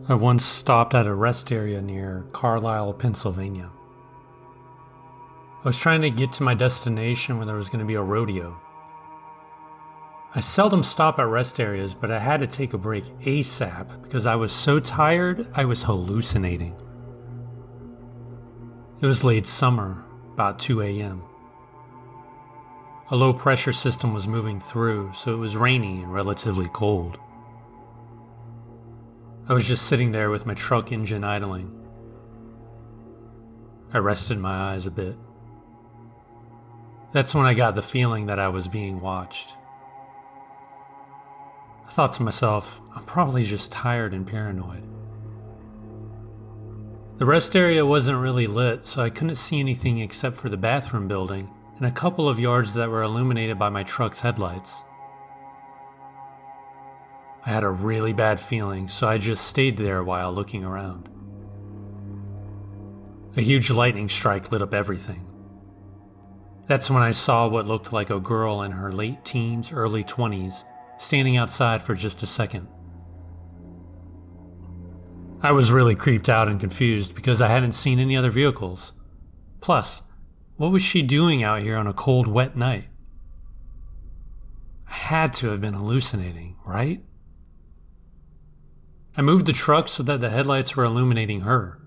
I once stopped at a rest area near Carlisle, Pennsylvania. I was trying to get to my destination when there was going to be a rodeo. I seldom stop at rest areas, but I had to take a break ASAP because I was so tired I was hallucinating. It was late summer, about 2 a.m. A low pressure system was moving through, so it was rainy and relatively cold. I was just sitting there with my truck engine idling. I rested my eyes a bit. That's when I got the feeling that I was being watched. I thought to myself, I'm probably just tired and paranoid. The rest area wasn't really lit, so I couldn't see anything except for the bathroom building and a couple of yards that were illuminated by my truck's headlights. I had a really bad feeling, so I just stayed there while looking around. A huge lightning strike lit up everything. That's when I saw what looked like a girl in her late teens, early 20s, standing outside for just a second. I was really creeped out and confused because I hadn't seen any other vehicles. Plus, what was she doing out here on a cold, wet night? I had to have been hallucinating, right? I moved the truck so that the headlights were illuminating her.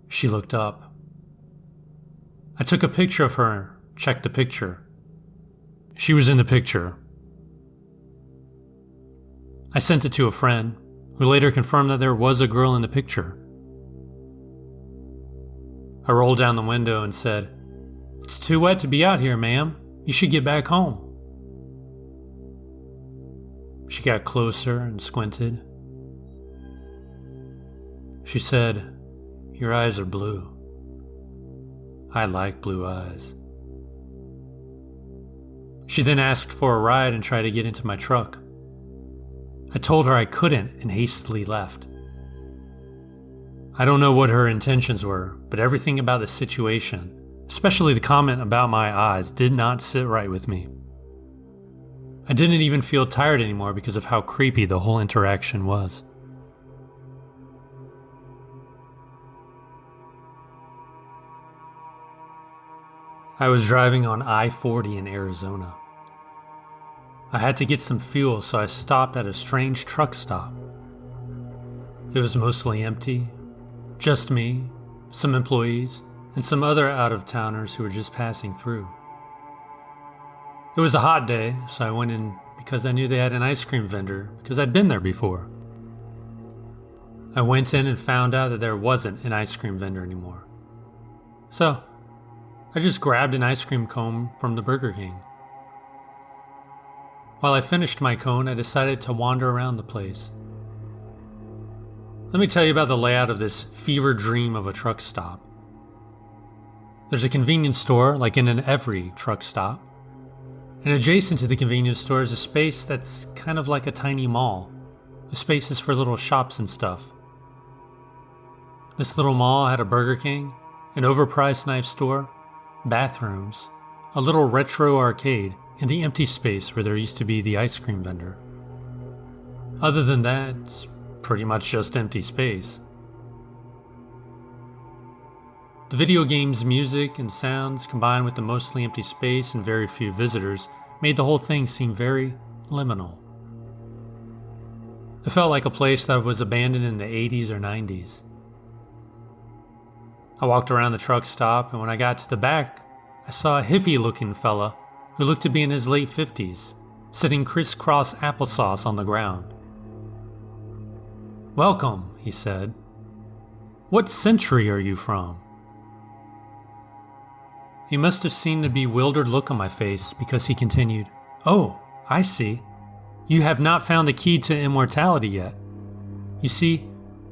She looked up. I took a picture of her, checked the picture. She was in the picture. I sent it to a friend, who later confirmed that there was a girl in the picture. I rolled down the window and said, "It's too wet to be out here, ma'am. You should get back home." She got closer and squinted. She said, "Your eyes are blue. I like blue eyes." She then asked for a ride and tried to get into my truck. I told her I couldn't and hastily left. I don't know what her intentions were, but everything about the situation, especially the comment about my eyes, did not sit right with me. I didn't even feel tired anymore because of how creepy the whole interaction was. I was driving on I-40 in Arizona. I had to get some fuel, so I stopped at a strange truck stop. It was mostly empty. Just me, some employees, and some other out-of-towners who were just passing through. It was a hot day, so I went in because I knew they had an ice cream vendor because I'd been there before. I went in and found out that there wasn't an ice cream vendor anymore. So, I just grabbed an ice cream cone from the Burger King. While I finished my cone, I decided to wander around the place. Let me tell you about the layout of this fever dream of a truck stop. There's a convenience store, like in every truck stop. And adjacent to the convenience store is a space that's kind of like a tiny mall. The space is for little shops and stuff. This little mall had a Burger King, an overpriced knife store, bathrooms, a little retro arcade, and the empty space where there used to be the ice cream vendor. Other than that, it's pretty much just empty space. The video game's music and sounds, combined with the mostly empty space and very few visitors, made the whole thing seem very liminal. It felt like a place that was abandoned in the 80s or 90s. I walked around the truck stop, and when I got to the back, I saw a hippie-looking fella who looked to be in his late 50s, sitting crisscross applesauce on the ground. "Welcome," he said. "What century are you from?" He must have seen the bewildered look on my face because he continued, "Oh, I see. You have not found the key to immortality yet. You see,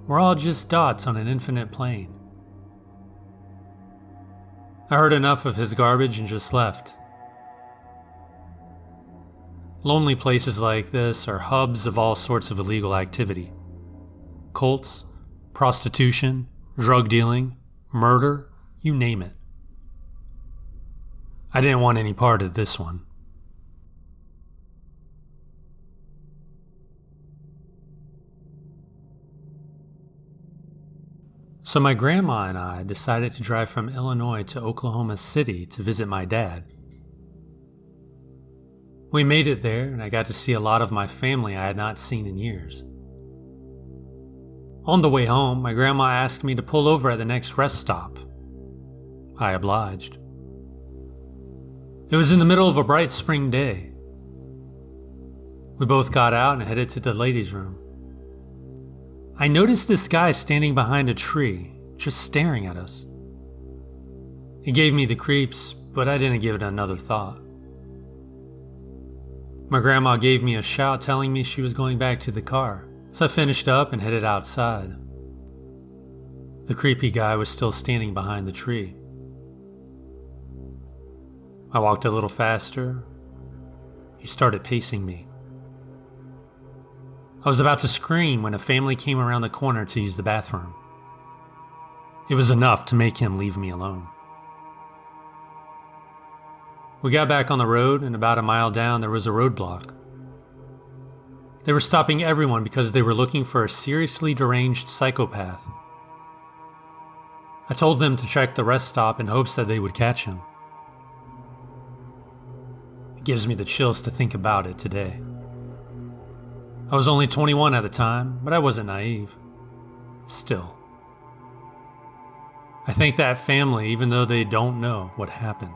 we're all just dots on an infinite plane." I heard enough of his garbage and just left. Lonely places like this are hubs of all sorts of illegal activity. Cults, prostitution, drug dealing, murder, you name it. I didn't want any part of this one. So my grandma and I decided to drive from Illinois to Oklahoma City to visit my dad. We made it there, and I got to see a lot of my family I had not seen in years. On the way home, my grandma asked me to pull over at the next rest stop. I obliged. It was in the middle of a bright spring day. We both got out and headed to the ladies' room. I noticed this guy standing behind a tree, just staring at us. It gave me the creeps, but I didn't give it another thought. My grandma gave me a shout telling me she was going back to the car, so I finished up and headed outside. The creepy guy was still standing behind the tree. I walked a little faster. He started pacing me. I was about to scream when a family came around the corner to use the bathroom. It was enough to make him leave me alone. We got back on the road, and about a mile down there was a roadblock. They were stopping everyone because they were looking for a seriously deranged psychopath. I told them to check the rest stop in hopes that they would catch him. It gives me the chills to think about it today. I was only 21 at the time, but I wasn't naive. Still, I thank that family even though they don't know what happened.